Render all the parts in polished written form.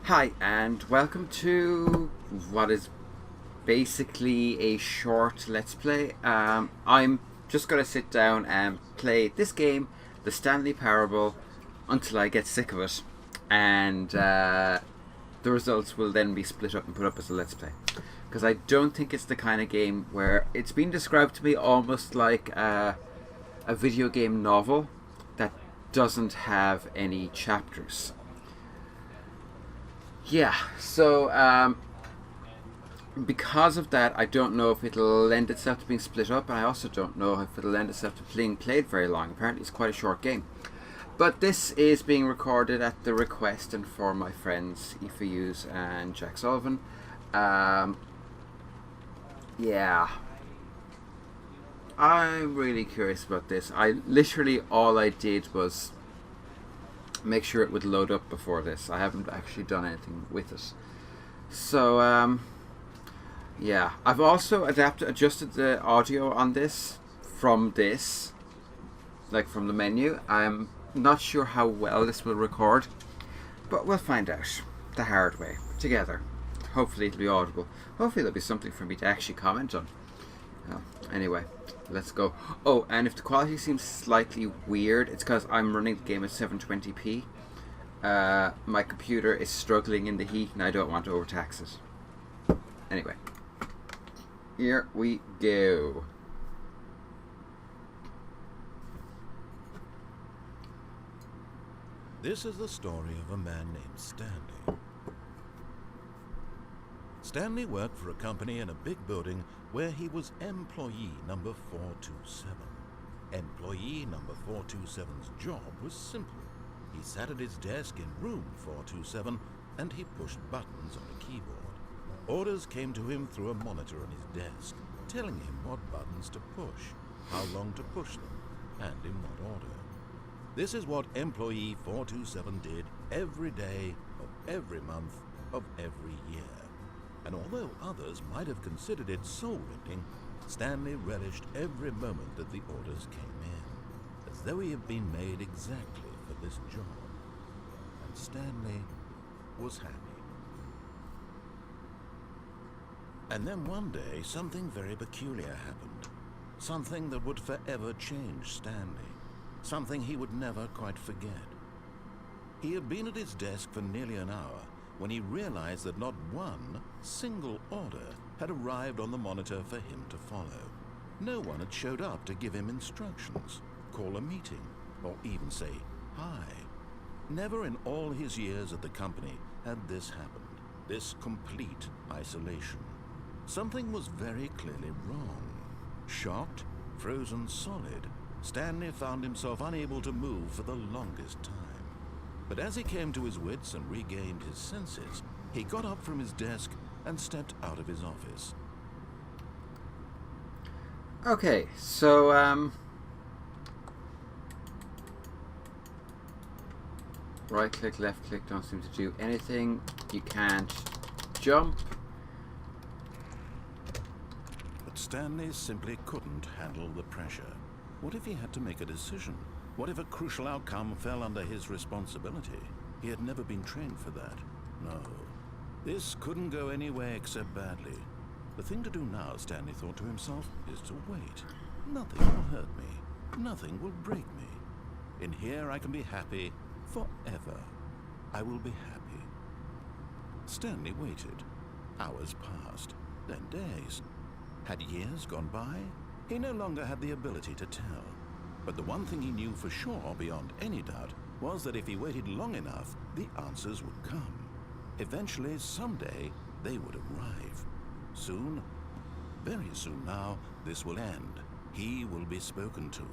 Hi, and welcome to what is basically a short Let's Play. I'm just going to sit down and play this game, the Stanley Parable, until I get sick of it, and the results will then be split up and put up as a Let's Play. Because I don't think it's the kind of game where it's been described to me almost like a video game novel that doesn't have any chapters. Yeah, so because of that, I don't know if it'll lend itself to being split up, and I also don't know if it'll lend itself to being played very long. Apparently, it's quite a short game. But this is being recorded at the request and for my friends Aoife Hughes and Jack Sullivan. Yeah, I'm really curious about this. All I did was make sure it would load up before this. I haven't actually done anything with it. So, yeah. I've also adjusted the audio on this, like from the menu. I'm not sure how well this will record, but we'll find out the hard way together. Hopefully it'll be audible. Hopefully there'll be something for me to actually comment on. Anyway, let's go. Oh, and if the quality seems slightly weird, it's because I'm running the game at 720p. My computer is struggling in the heat and I don't want to overtax it. Anyway, here we go. This is the story of a man named Stanley. Stanley worked for a company in a big building where he was employee number 427. Employee number 427's job was simple. He sat at his desk in room 427 and he pushed buttons on a keyboard. Orders came to him through a monitor on his desk, telling him what buttons to push, how long to push them, and in what order. This is what employee 427 did every day of every month of every year. And although others might have considered it soul-rending, Stanley relished every moment that the orders came in, as though he had been made exactly for this job. And Stanley was happy. And then one day, something very peculiar happened. Something that would forever change Stanley. Something he would never quite forget. He had been at his desk for nearly an hour when he realized that not one single order had arrived on the monitor for him to follow. No one had showed up to give him instructions, call a meeting, or even say hi. Never in all his years at the company had this happened, this complete isolation. Something was very clearly wrong. Shocked, frozen solid, Stanley found himself unable to move for the longest time. But as he came to his wits and regained his senses, he got up from his desk and stepped out of his office. Okay, so, right click, left click don't seem to do anything. You can't jump. But Stanley simply couldn't handle the pressure. What if he had to make a decision? What if a crucial outcome fell under his responsibility? He had never been trained for that. No. This couldn't go any way except badly. The thing to do now, Stanley thought to himself, is to wait. Nothing will hurt me. Nothing will break me. In here I can be happy forever. I will be happy. Stanley waited. Hours passed, then days. Had years gone by? He no longer had the ability to tell. But the one thing he knew for sure, beyond any doubt, was that if he waited long enough, the answers would come. Eventually, someday, they would arrive. Soon, very soon now, this will end. He will be spoken to.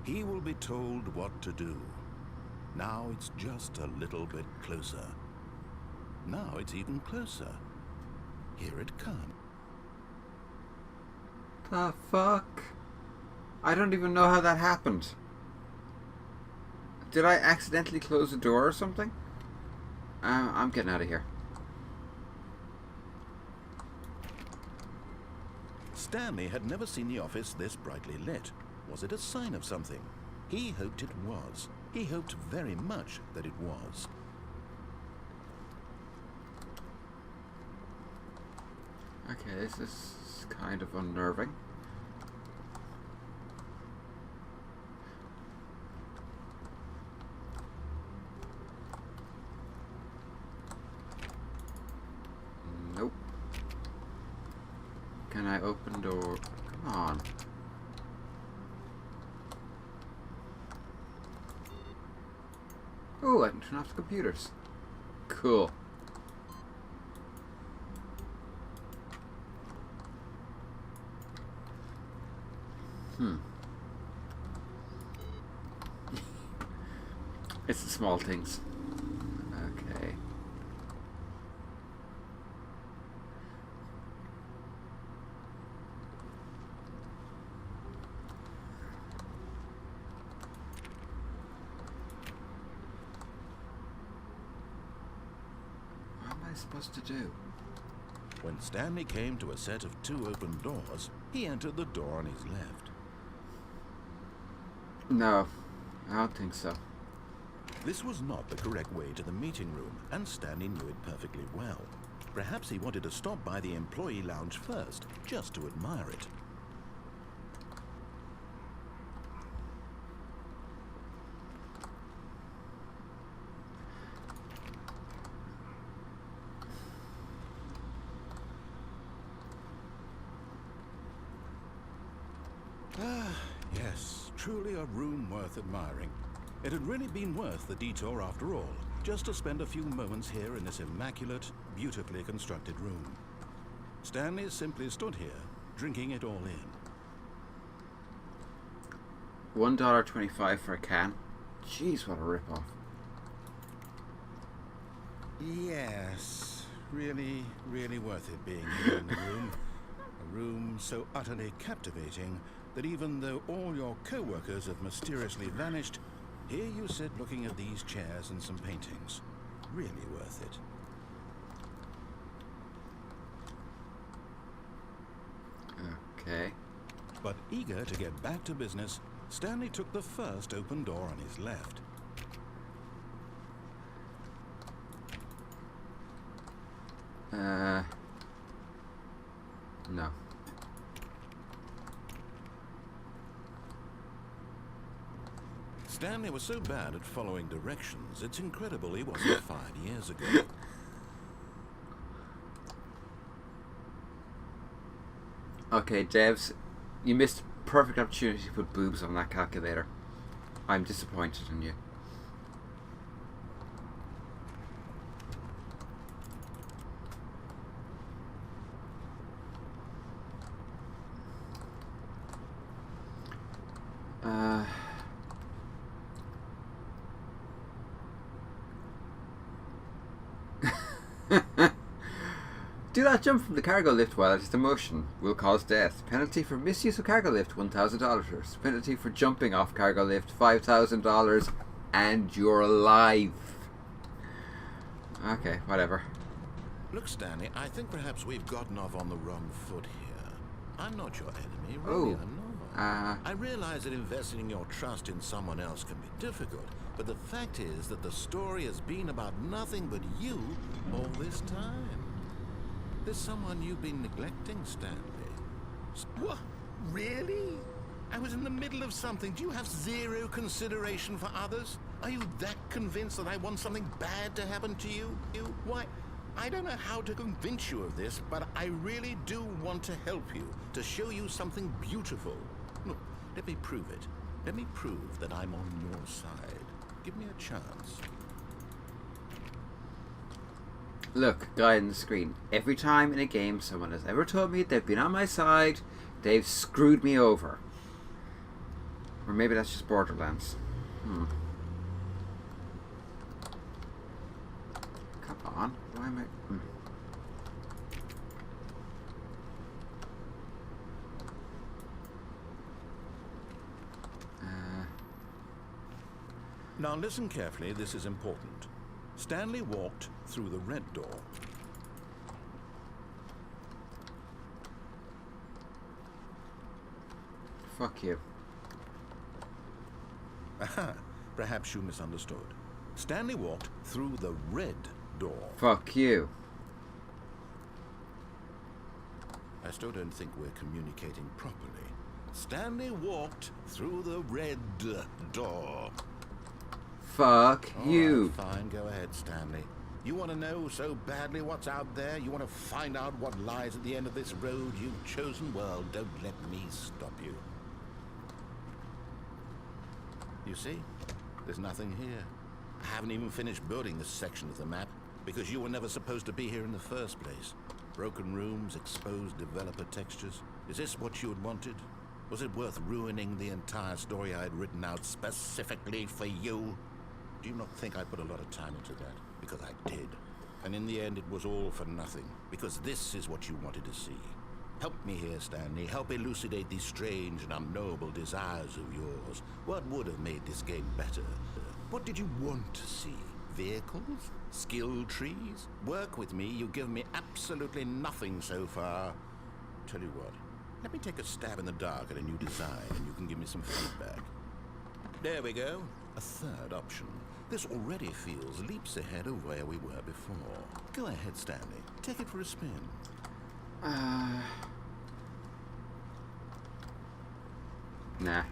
He will be told what to do. Now it's just a little bit closer. Now it's even closer. Here it comes. The fuck? I don't even know how that happened. Did I accidentally close the door or something? I'm getting out of here. Stanley had never seen the office this brightly lit. Was it a sign of something? He hoped it was. He hoped very much that it was. Okay, this is kind of unnerving. Nope. Can I open door? Come on. Oh, I can turn off the computers. Cool. It's the small things. Okay. What am I supposed to do? When Stanley came to a set of 2 open doors, he entered the door on his left. No, I don't think so. This was not the correct way to the meeting room, and Stanley knew it perfectly well. Perhaps he wanted to stop by the employee lounge first, just to admire it. Ah, yes, truly a room worth admiring. It had really been worth the detour after all, just to spend a few moments here in this immaculate, beautifully constructed room. Stanley simply stood here, drinking it all in. $1.25 for a can. Jeez, what a rip-off. Yes, really, really worth it being here in the room. A room so utterly captivating that even though all your co-workers have mysteriously vanished, here you sit looking at these chairs and some paintings. Really worth it. Okay. But eager to get back to business, Stanley took the first open door on his left. No. Stanley was so bad at following directions, it's incredible he wasn't 5 years ago. Okay, devs, you missed a perfect opportunity to put boobs on that calculator. I'm disappointed in you. Do not jump from the cargo lift while it is in motion. Will cause death. Penalty for misuse of cargo lift, $1,000. Penalty for jumping off cargo lift, $5,000. And you're alive. Okay, whatever. Look, Stanley, I think perhaps we've gotten off on the wrong foot here. I'm not your enemy, really, I'm not. I realize that investing your trust in someone else can be difficult, but the fact is that the story has been about nothing but you all this time. There's someone you've been neglecting, Stanley. What? Really? I was in the middle of something. Do you have zero consideration for others? Are you that convinced that I want something bad to happen to you? Why? I don't know how to convince you of this, but I really do want to help you, to show you something beautiful. Look, let me prove it. Let me prove that I'm on your side. Give me a chance. Look, guy on the screen. Every time in a game someone has ever told me they've been on my side, they've screwed me over. Or maybe that's just Borderlands. Come on. Why am I... Now listen carefully, this is important. Stanley walked through the red door. Fuck you. Aha, perhaps you misunderstood. Stanley walked through the red door. Fuck you. I still don't think we're communicating properly. Stanley walked through the red door. Fuck All you. right, fine, go ahead, Stanley. You want to know so badly what's out there? You want to find out what lies at the end of this road you've chosen? Well, don't let me stop you. You see? There's nothing here. I haven't even finished building this section of the map because you were never supposed to be here in the first place. Broken rooms, exposed developer textures. Is this what you had wanted? Was it worth ruining the entire story I had written out specifically for you? Do you not think I put a lot of time into that? Because I did. And in the end, it was all for nothing. Because this is what you wanted to see. Help me here, Stanley. Help elucidate these strange and unknowable desires of yours. What would have made this game better? What did you want to see? Vehicles? Skill trees? Work with me. You've given me absolutely nothing so far. Tell you what. Let me take a stab in the dark at a new design, and you can give me some feedback. There we go. A third option. This already feels leaps ahead of where we were before. Go ahead, Stanley. Take it for a spin. Nah.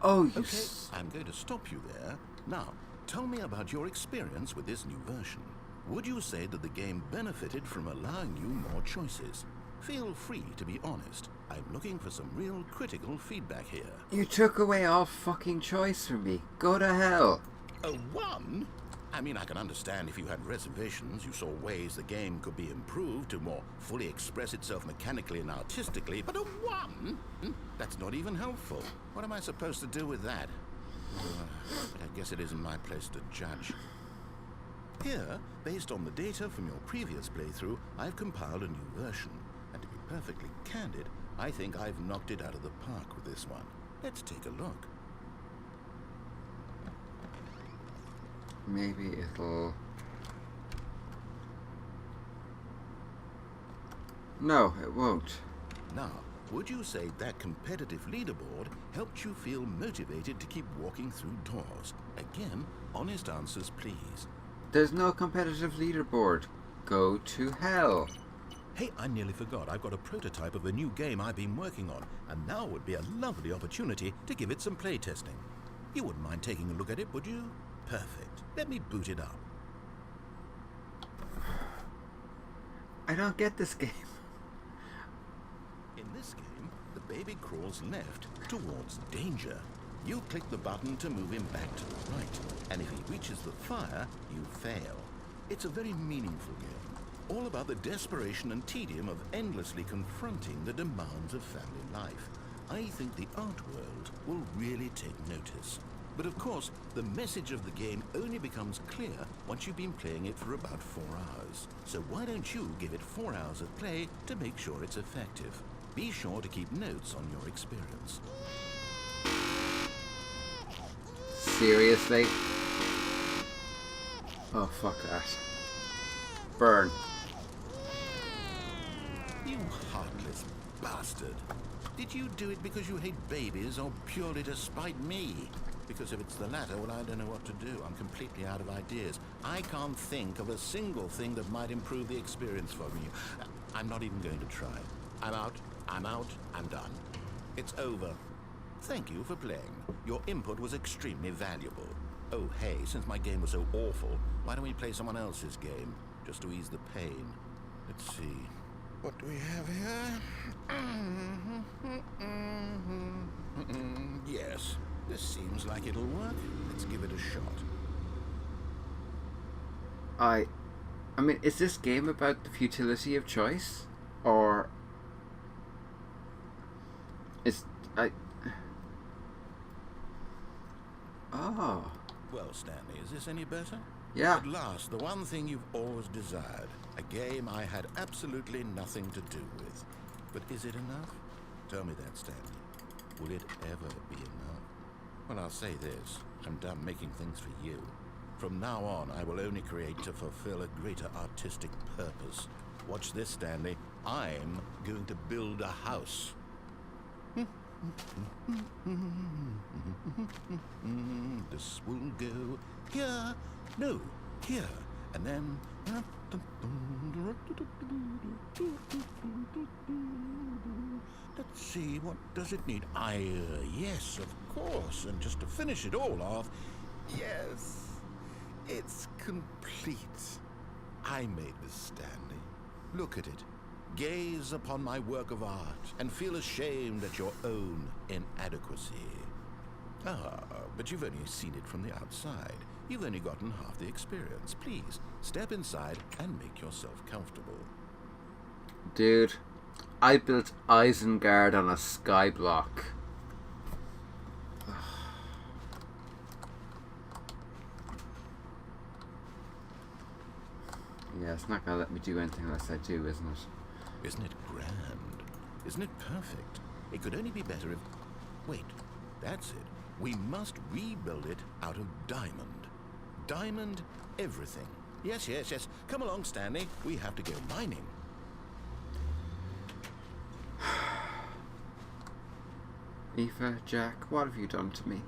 Oh, you Okay, I'm going to stop you there. Now, tell me about your experience with this new version. Would you say that the game benefited from allowing you more choices? Feel free to be honest. I'm looking for some real critical feedback here. You took away all fucking choice from me. Go to hell. A one? I mean, I can understand if you had reservations, you saw ways the game could be improved to more fully express itself mechanically and artistically, but a one? That's not even helpful. What am I supposed to do with that? But I guess it isn't my place to judge. Here, based on the data from your previous playthrough, I've compiled a new version. And to be perfectly candid, I think I've knocked it out of the park with this one. Let's take a look. Maybe it'll... No, it won't. Now, would you say that competitive leaderboard helped you feel motivated to keep walking through doors? Again, honest answers, please. There's no competitive leaderboard. Go to hell. Hey, I nearly forgot. I've got a prototype of a new game I've been working on, and now would be a lovely opportunity to give it some playtesting. You wouldn't mind taking a look at it, would you? Perfect. Let me boot it up. I don't get this game. In this game, the baby crawls left towards danger. You click the button to move him back to the right, and if he reaches the fire, you fail. It's a very meaningful game, all about the desperation and tedium of endlessly confronting the demands of family life. I think the art world will really take notice. But of course, the message of the game only becomes clear once you've been playing it for about 4 hours. So why don't you give it 4 hours of play to make sure it's effective? Be sure to keep notes on your experience. Seriously? Oh, fuck that. Burn. You heartless bastard. Did you do it because you hate babies or purely to spite me? Because if it's the latter, well, I don't know what to do. I'm completely out of ideas. I can't think of a single thing that might improve the experience for me. I'm not even going to try. I'm out, I'm done. It's over. Thank you for playing. Your input was extremely valuable. Oh, hey, since my game was so awful, why don't we play someone else's game? Just to ease the pain. Let's see. What do we have here? Yes, this seems like it'll work. Let's give it a shot. I mean, is this game about the futility of choice? Or... Oh. Well, Stanley, is this any better? Yeah. At last, the one thing you've always desired. A game I had absolutely nothing to do with. But is it enough? Tell me that, Stanley. Will it ever be enough? Well, I'll say this. I'm done making things for you. From now on, I will only create to fulfill a greater artistic purpose. Watch this, Stanley. I'm going to build a house. This will go here. No, here. And then... Let's see, what does it need? Yes, of course. And just to finish it all off, yes, it's complete. I made this, Stanley. Look at it. Gaze upon my work of art and feel ashamed at your own inadequacy. Ah, but you've only seen it from the outside. You've only gotten half the experience. Please, step inside and make yourself comfortable. Dude, I built Isengard on a sky block. Yeah, it's not gonna let me do anything unless I do, isn't it? Isn't it grand? Isn't it perfect? It could only be better if... Wait, that's it. We must rebuild it out of diamond. Diamond everything. Yes, yes, yes. Come along, Stanley. We have to go mining. Aoife, Jack, what have you done to me?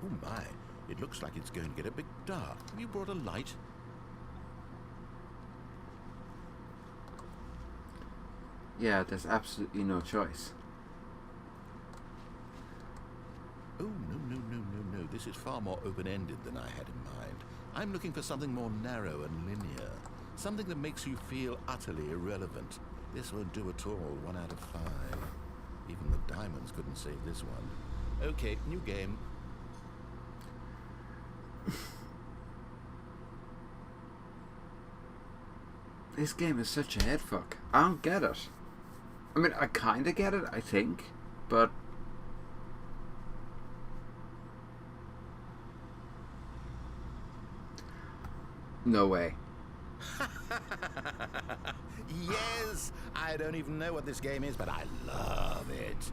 Oh my, it looks like it's going to get a bit dark. Have you brought a light? Yeah, there's absolutely no choice. Oh, no. This is far more open-ended than I had in mind. I'm looking for something more narrow and linear. Something that makes you feel utterly irrelevant. This won't do at all. 1 out of 5. Even the diamonds couldn't save this one. Okay, new game. This game is such a headfuck. I don't get it. I mean, I kind of get it, I think, but... No way. Yes! I don't even know what this game is, but I love it.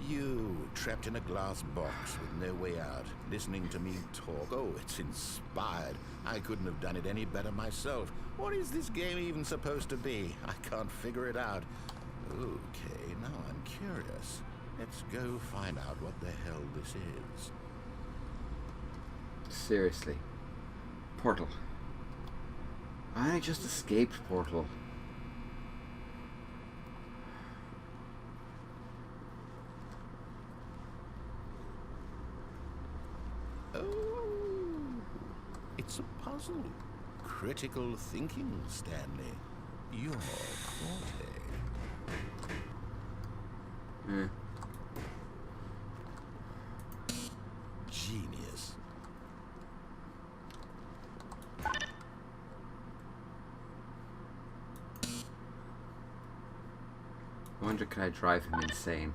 You, trapped in a glass box with no way out, listening to me talk. Oh, it's inspired. I couldn't have done it any better myself. What is this game even supposed to be? I can't figure it out. Okay, now I'm curious. Let's go find out what the hell this is. Seriously. Portal. I just escaped Portal. Oh, it's a puzzle. Critical thinking, Stanley. Your forte. Yeah. Genius. I wonder, can I drive him insane?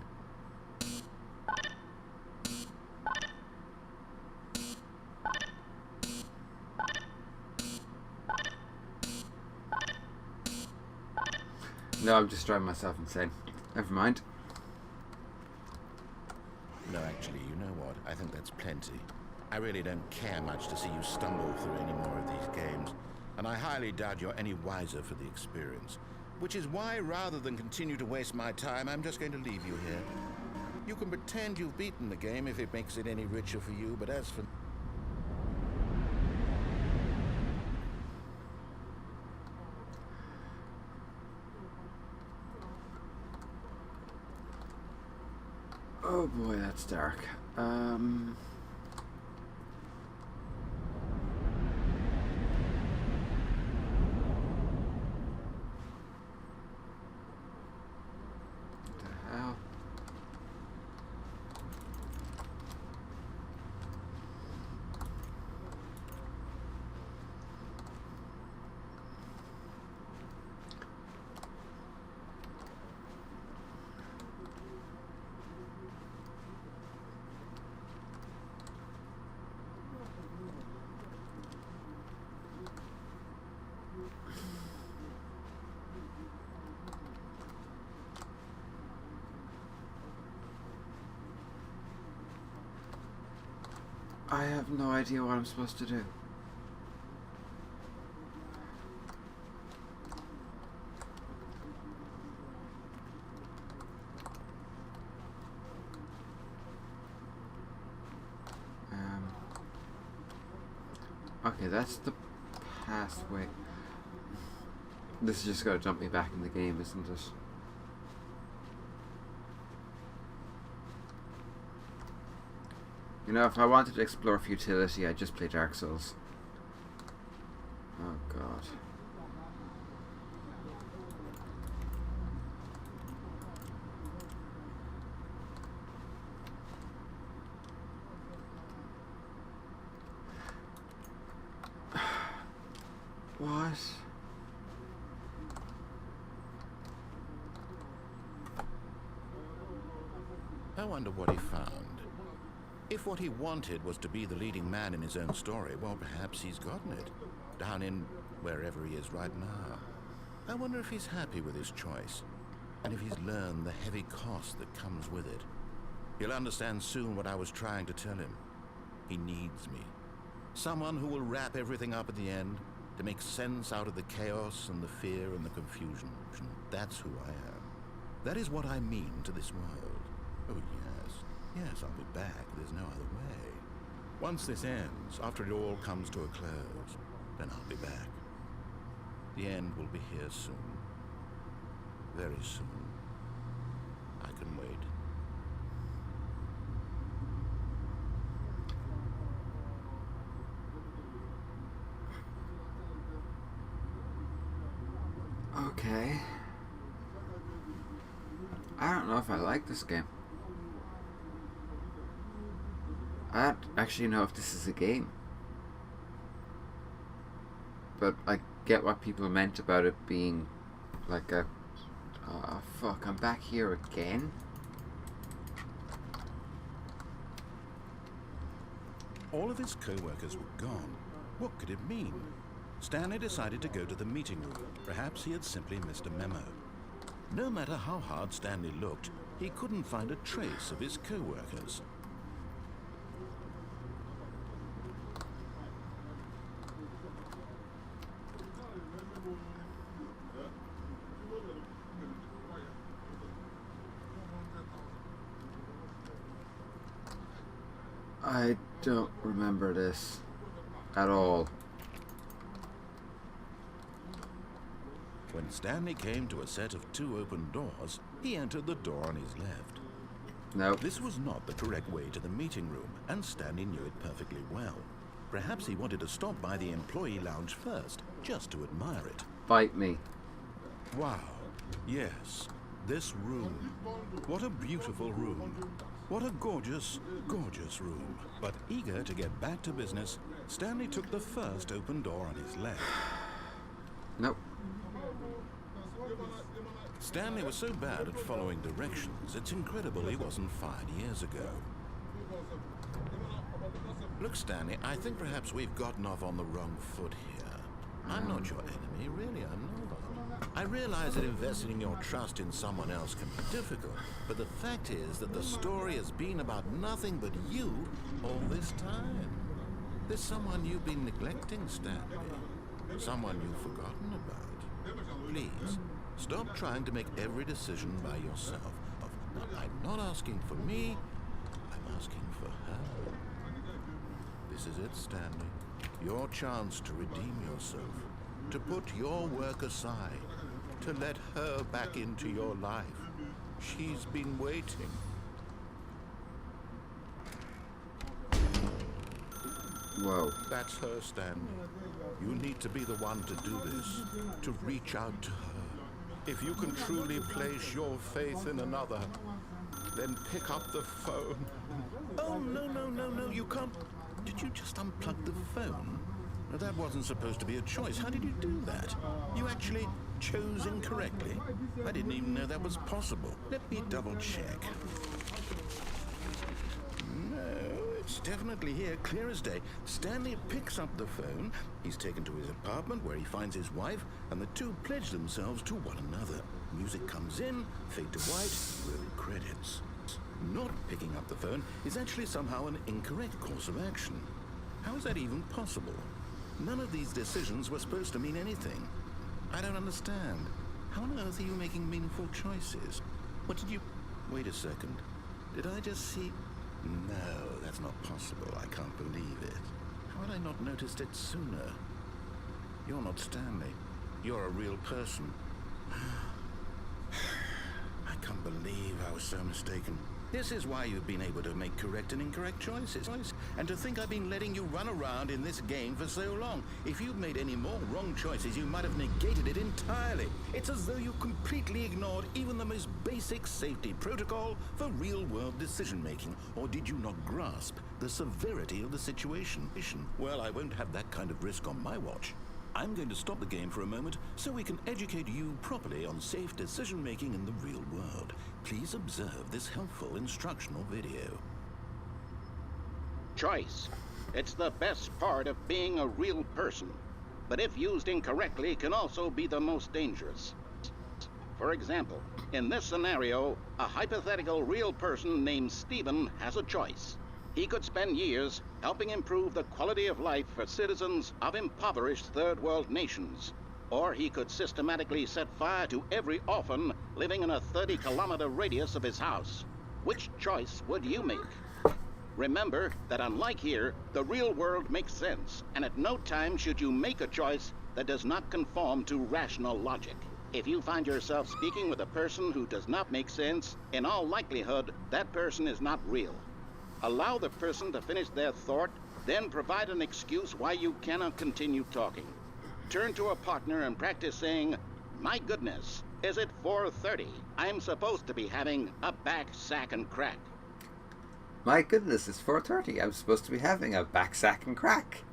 No, I'm just driving myself insane. Never mind. No, actually, you know what? I think that's plenty. I really don't care much to see you stumble through any more of these games, and I highly doubt you're any wiser for the experience. Which is why, rather than continue to waste my time, I'm just going to leave you here. You can pretend you've beaten the game if it makes it any richer for you, but as for... Oh boy, that's dark. What the hell? I have no idea what I'm supposed to do. Okay, that's the pathway. This is just going to jump me back in the game, isn't it? You know, if I wanted to explore futility, I'd just play Dark Souls. Oh god. What? I wonder what he found. If what he wanted was to be the leading man in his own story, well, perhaps he's gotten it. Down in wherever he is right now. I wonder if he's happy with his choice. And if he's learned the heavy cost that comes with it. He'll understand soon what I was trying to tell him. He needs me. Someone who will wrap everything up at the end, to make sense out of the chaos and the fear and the confusion. That's who I am. That is what I mean to this world. Oh, yes. Yes, I'll be back. There's no other way. Once this ends, after it all comes to a close, then I'll be back. The end will be here soon. Very soon. I can wait. Okay. I don't know if I like this game. I don't actually know if this is a game. But I get what people meant about it being like a... Oh fuck, I'm back here again? All of his co-workers were gone. What could it mean? Stanley decided to go to the meeting room. Perhaps he had simply missed a memo. No matter how hard Stanley looked, he couldn't find a trace of his co-workers. I don't remember this at all. When Stanley came to a set of 2 open doors, he entered the door on his left. No. This was not the correct way to the meeting room, and Stanley knew it perfectly well. Perhaps he wanted to stop by the employee lounge first, just to admire it. Bite me. Wow. Yes. This room. What a beautiful room. What a gorgeous, gorgeous room. But eager to get back to business, Stanley took the first open door on his left. Nope. Stanley was so bad at following directions, it's incredible he wasn't fired years ago. Look, Stanley, I think perhaps we've gotten off on the wrong foot here. I'm not your enemy, really, I'm not. I realize that investing your trust in someone else can be difficult, but the fact is that the story has been about nothing but you all this time. There's someone you've been neglecting, Stanley. Someone you've forgotten about. Please, stop trying to make every decision by yourself. Now, I'm not asking for me, I'm asking for her. This is it, Stanley. Your chance to redeem yourself. To put your work aside. To let her back into your life. She's been waiting. Whoa. That's her, Stanley. You need to be the one to do this. To reach out to her. If you can truly place your faith in another, then pick up the phone. Oh, no, you can't. Did you just unplug the phone? No, that wasn't supposed to be a choice. How did you do that? You actually chose incorrectly. I didn't even know that was possible. Let me double check. No, it's definitely here, clear as day. Stanley picks up the phone. He's taken to his apartment where he finds his wife, and the two pledge themselves to one another. Music comes in, fade to white, rolling credits. Not picking up the phone is actually somehow an incorrect course of action. How is that even possible? None of these decisions were supposed to mean anything. I don't understand. How on earth are you making meaningful choices? What did you... Wait a second. Did I just see... No, that's not possible. I can't believe it. had I not noticed it sooner? You're not Stanley. You're a real person. I can't believe I was so mistaken. This is why you've been able to make correct and incorrect choices. And to think I've been letting you run around in this game for so long. If you'd made any more wrong choices, you might have negated it entirely. It's as though you completely ignored even the most basic safety protocol for real-world decision-making. Or did you not grasp the severity of the situation? Well, I won't have that kind of risk on my watch. I'm going to stop the game for a moment so we can educate you properly on safe decision-making in the real world. Please observe this helpful instructional video. Choice. It's the best part of being a real person, but if used incorrectly can also be the most dangerous. For example, in this scenario, a hypothetical real person named Stephen has a choice. He could spend years helping improve the quality of life for citizens of impoverished third world nations. Or he could systematically set fire to every orphan living in a 30-kilometer radius of his house. Which choice would you make? Remember that unlike here, the real world makes sense, and at no time should you make a choice that does not conform to rational logic. If you find yourself speaking with a person who does not make sense, in all likelihood, that person is not real. Allow the person to finish their thought, then provide an excuse why you cannot continue talking. Turn to a partner and practice saying, "My goodness, is it 4:30? I'm supposed to be having a back, sack, and crack." My goodness, it's 4:30. I'm supposed to be having a back, sack, and crack.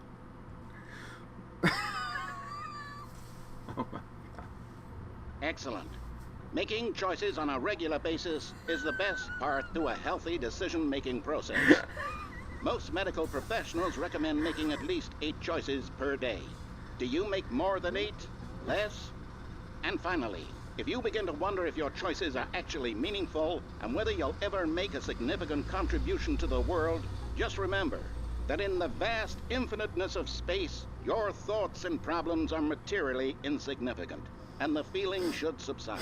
Oh my. Excellent. Making choices on a regular basis is the best part to a healthy decision-making process. Most medical professionals recommend making at least 8 choices per day. Do you make more than 8? Less? And finally, if you begin to wonder if your choices are actually meaningful and whether you'll ever make a significant contribution to the world, just remember that in the vast infiniteness of space, your thoughts and problems are materially insignificant, and the feeling should subside.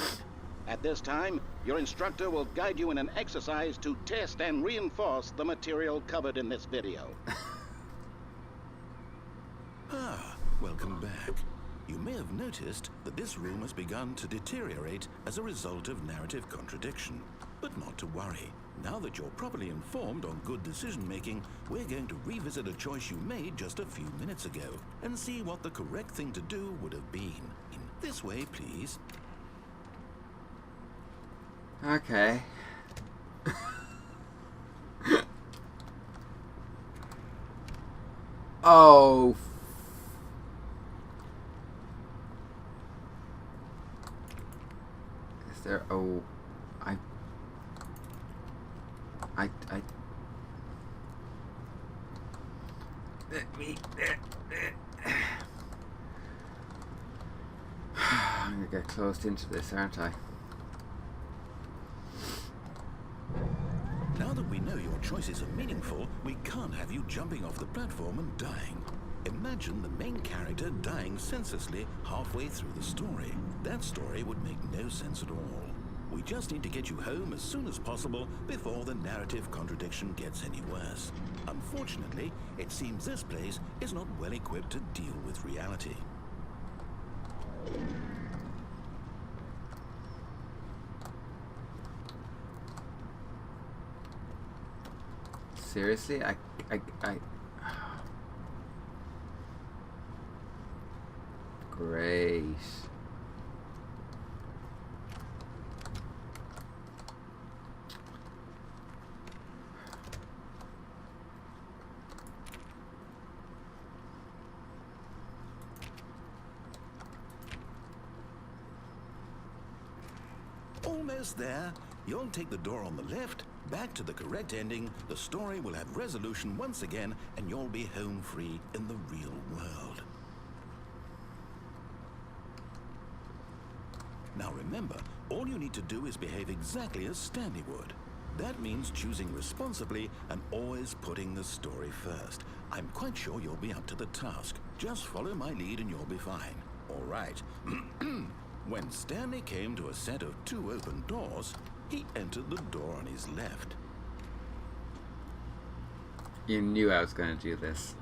At this time, your instructor will guide you in an exercise to test and reinforce the material covered in this video. Welcome back. You may have noticed that this room has begun to deteriorate as a result of narrative contradiction. But not to worry. Now that you're properly informed on good decision-making, we're going to revisit a choice you made just a few minutes ago and see what the correct thing to do would have been. In this way, please. Okay. Oh. Is there? Oh, I. Let me. I'm gonna get closed into this, aren't I? Now that we know your choices are meaningful, we can't have you jumping off the platform and dying. Imagine the main character dying senselessly halfway through the story. That story would make no sense at all. We just need to get you home as soon as possible before the narrative contradiction gets any worse. Unfortunately, it seems this place is not well equipped to deal with reality. Seriously? I Great. Almost there. You'll take the door on the left, back to the correct ending, the story will have resolution once again, and you'll be home free in the real world. Now remember, all you need to do is behave exactly as Stanley would. That means choosing responsibly and always putting the story first. I'm quite sure you'll be up to the task. Just follow my lead and you'll be fine. All right. When Stanley came to a set of 2 open doors, he entered the door on his left. You knew I was going to do this.